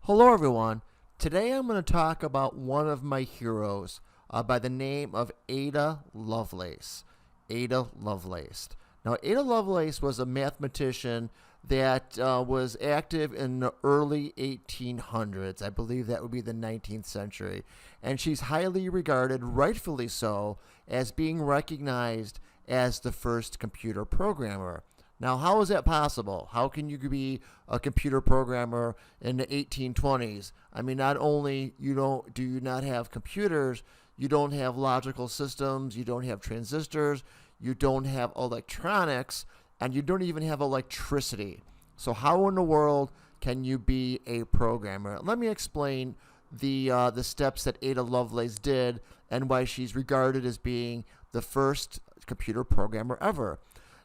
Hello, everyone. Today I'm going to talk about one of my heroes by the name of Ada Lovelace. Ada Lovelace. Now, Ada Lovelace was a mathematician that was active in the early 1800s. I believe that would be the 19th century. And she's highly regarded, rightfully so, as being recognized as the first computer programmer. Now, how is that possible? How can you be a computer programmer in the 1820s? I mean, not only do you not have computers, you don't have logical systems, you don't have transistors, you don't have electronics, and you don't even have electricity. So how in the world can you be a programmer? Let me explain the steps that Ada Lovelace did and why she's regarded as being the first computer programmer ever.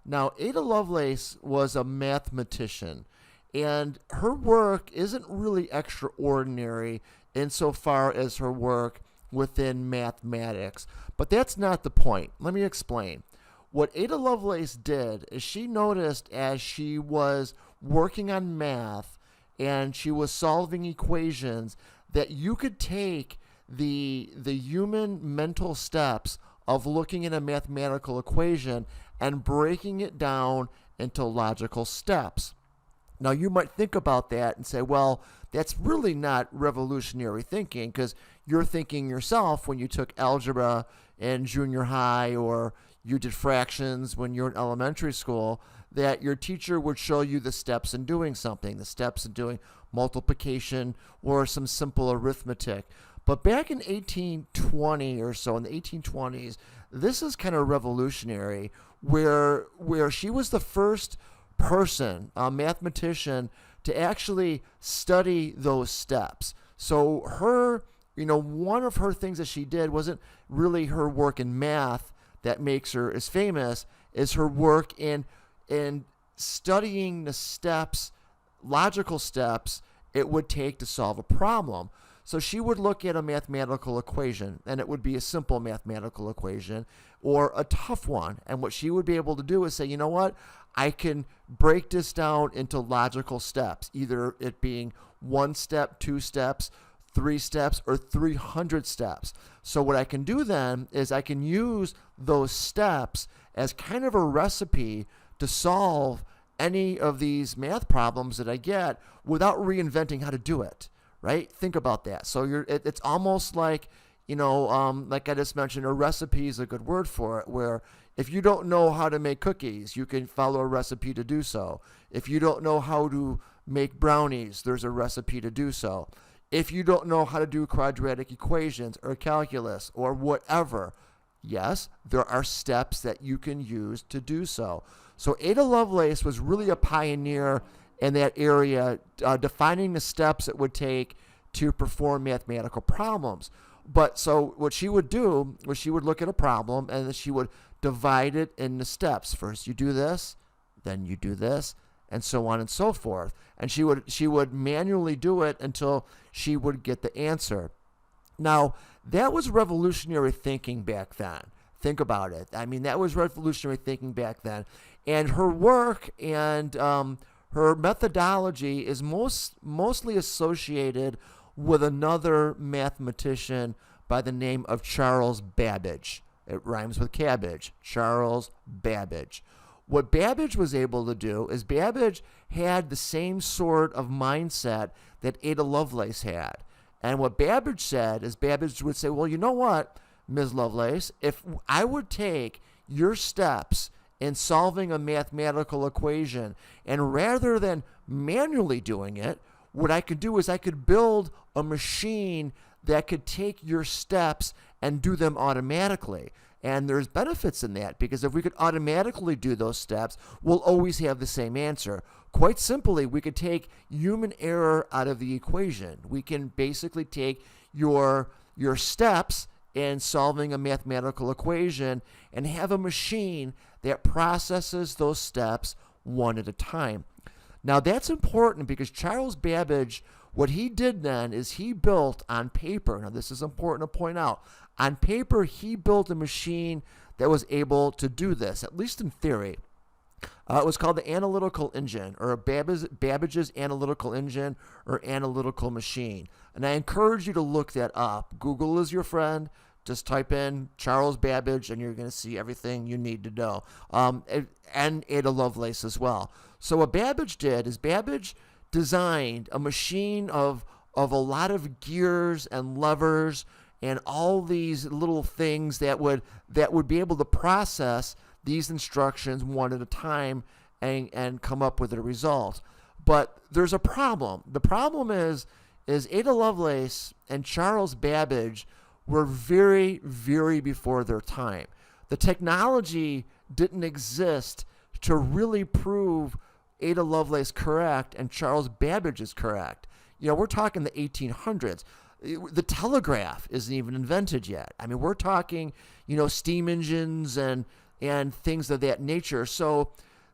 Now, Ada Lovelace was a mathematician, and her work isn't really extraordinary insofar as her work within mathematics. But that's not the point. Let me explain. What Ada Lovelace did is she noticed as she was working on math and she was solving equations that you could take the human mental steps of looking at a mathematical equation and breaking it down into logical steps. Now, you might think about that and say, well, that's really not revolutionary thinking because you're thinking yourself when you took algebra in junior high or you did fractions when you're in elementary school, that your teacher would show you the steps in doing something, the steps in doing multiplication or some simple arithmetic. But back in 1820 or so, in the 1820s, this is kind of revolutionary where she was the first person, a mathematician, to actually study those steps. So one of her things that she did wasn't really her work in math that makes her as famous as her work in studying the steps, logical steps it would take to solve a problem. So she would look at a mathematical equation, and it would be a simple mathematical equation or a tough one. And what she would be able to do is say, you know what? I can break this down into logical steps, either it being 1 step, 2 steps, 3 steps, or 300 steps. So what I can do then is I can use those steps as kind of a recipe to solve any of these math problems that I get without reinventing how to do it. Right? Think about that. So it's almost like, like I just mentioned, a recipe is a good word for it, where if you don't know how to make cookies, you can follow a recipe to do so. If you don't know how to make brownies, there's a recipe to do so. If you don't know how to do quadratic equations or calculus or whatever, yes, there are steps that you can use to do so. So Ada Lovelace was really a pioneer in that area, defining the steps it would take to perform mathematical problems. But so what she would do was she would look at a problem and then she would divide it into steps. First you do this, then you do this, and so on and so forth. And she would manually do it until she would get the answer. Now, that was revolutionary thinking back then. Think about it. I mean, that was revolutionary thinking back then. And her work and her methodology is mostly associated with another mathematician by the name of Charles Babbage. It rhymes with cabbage. Charles Babbage. What Babbage was able to do is Babbage had the same sort of mindset that Ada Lovelace had. And what Babbage said is Babbage would say, well, you know what, Ms. Lovelace, if I would take your steps in solving a mathematical equation, and rather than manually doing it, what I could do is I could build a machine that could take your steps and do them automatically. And there's benefits in that, because if we could automatically do those steps, we'll always have the same answer. Quite simply, we could take human error out of the equation. We can basically take your steps in solving a mathematical equation and have a machine that processes those steps one at a time. Now, that's important because Charles Babbage, what he did then is he built on paper, now this is important to point out, on paper he built a machine that was able to do this, at least in theory. It was called the analytical engine, or Babbage's analytical engine, or analytical machine. And I encourage you to look that up. Google is your friend. Just type in Charles Babbage, and you're going to see everything you need to know. And Ada Lovelace as well. So what Babbage did is Babbage designed a machine of a lot of gears and levers and all these little things that would be able to process these instructions one at a time and come up with a result. But there's a problem. The problem is Ada Lovelace and Charles Babbage were very, very before their time. The technology didn't exist to really prove Ada Lovelace correct and Charles Babbage is correct. We're talking the 1800s. The telegraph isn't even invented yet. I mean, we're talking, steam engines and things of that nature. So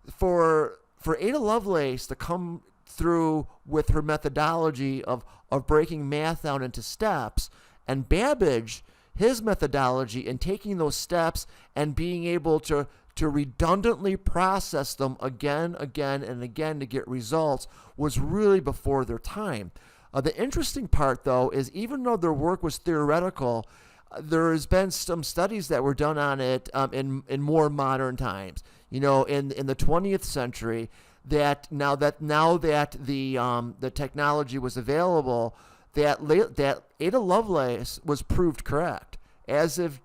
for Ada Lovelace to come through with her methodology of breaking math down into steps, and Babbage, his methodology in taking those steps and being able to redundantly process them again, and again to get results, was really before their time. The interesting part, though, is even though their work was theoretical, there has been some studies that were done on it in more modern times. In the 20th century, that now that the technology was available, that Ada Lovelace was proved correct as if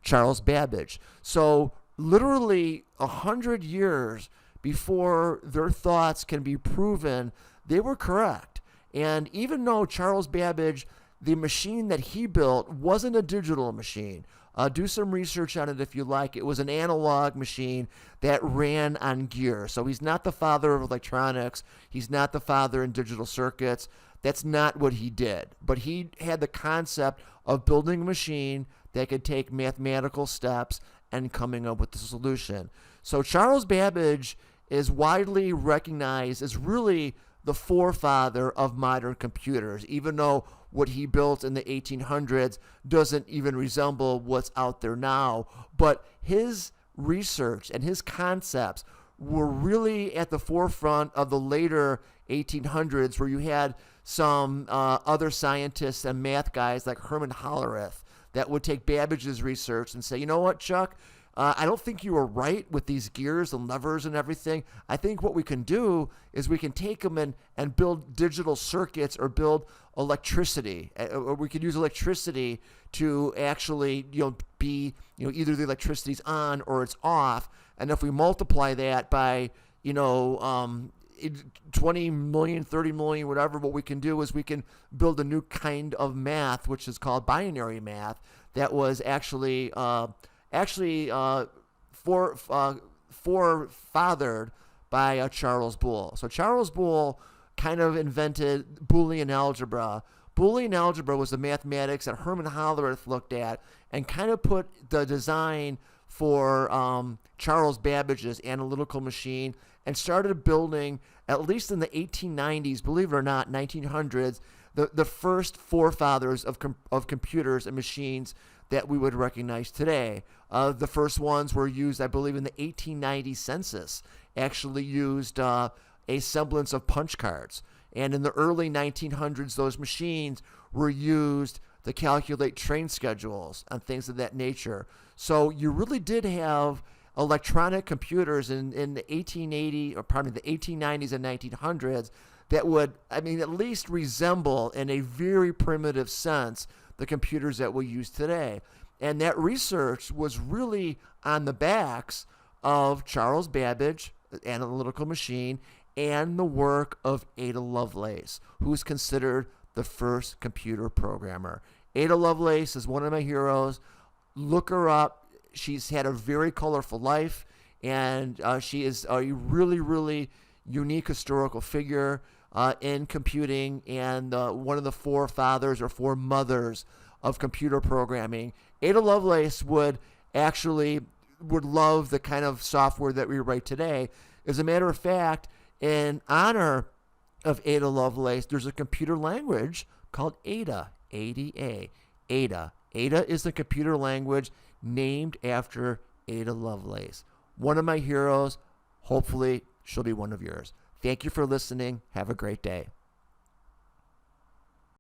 Charles Babbage. So literally 100 years before their thoughts can be proven, they were correct. And even though Charles Babbage, the machine that he built wasn't a digital machine, do some research on it if you like. It was an analog machine that ran on gear. So he's not the father of electronics. He's not the father in digital circuits. That's not what he did. But he had the concept of building a machine that could take mathematical steps and coming up with the solution. So Charles Babbage is widely recognized as really the forefather of modern computers, even though what he built in the 1800s doesn't even resemble what's out there now. But his research and his concepts were really at the forefront of the later 1800s, where you had some other scientists and math guys like Herman Hollerith that would take Babbage's research and say, you know what, Chuck? I don't think you were right with these gears and levers and everything. I think what we can do is we can take them and build digital circuits or build electricity. Or we could use electricity to actually, be, either the electricity's on or it's off. And if we multiply that by, 20 million, 30 million, whatever, what we can do is we can build a new kind of math, which is called binary math, that was actually forefathered by Charles Boole. So Charles Boole kind of invented Boolean algebra. Boolean algebra was the mathematics that Herman Hollerith looked at and kind of put the design for Charles Babbage's analytical machine and started building, at least in the 1890s, believe it or not, 1900s, the first forefathers of computers and machines that we would recognize today. The first ones were used, I believe, in the 1890 census, actually used a semblance of punch cards. And in the early 1900s, those machines were used to calculate train schedules and things of that nature. So you really did have electronic computers in the 1890, or pardon me, the 1890s and 1900s that would, at least resemble in a very primitive sense the computers that we use today. And that research was really on the backs of Charles Babbage, analytical machine, and the work of Ada Lovelace, who's considered the first computer programmer. Ada Lovelace is one of my heroes. Look her up. She's had a very colorful life, and she is a really, really unique historical figure in computing, and one of the forefathers or foremothers of computer programming. Ada Lovelace would love the kind of software that we write today. As a matter of fact, in honor of Ada Lovelace, there's a computer language called Ada, A-D-A, Ada. Ada is the computer language named after Ada Lovelace. One of my heroes. Hopefully, she'll be one of yours. Thank you for listening. Have a great day.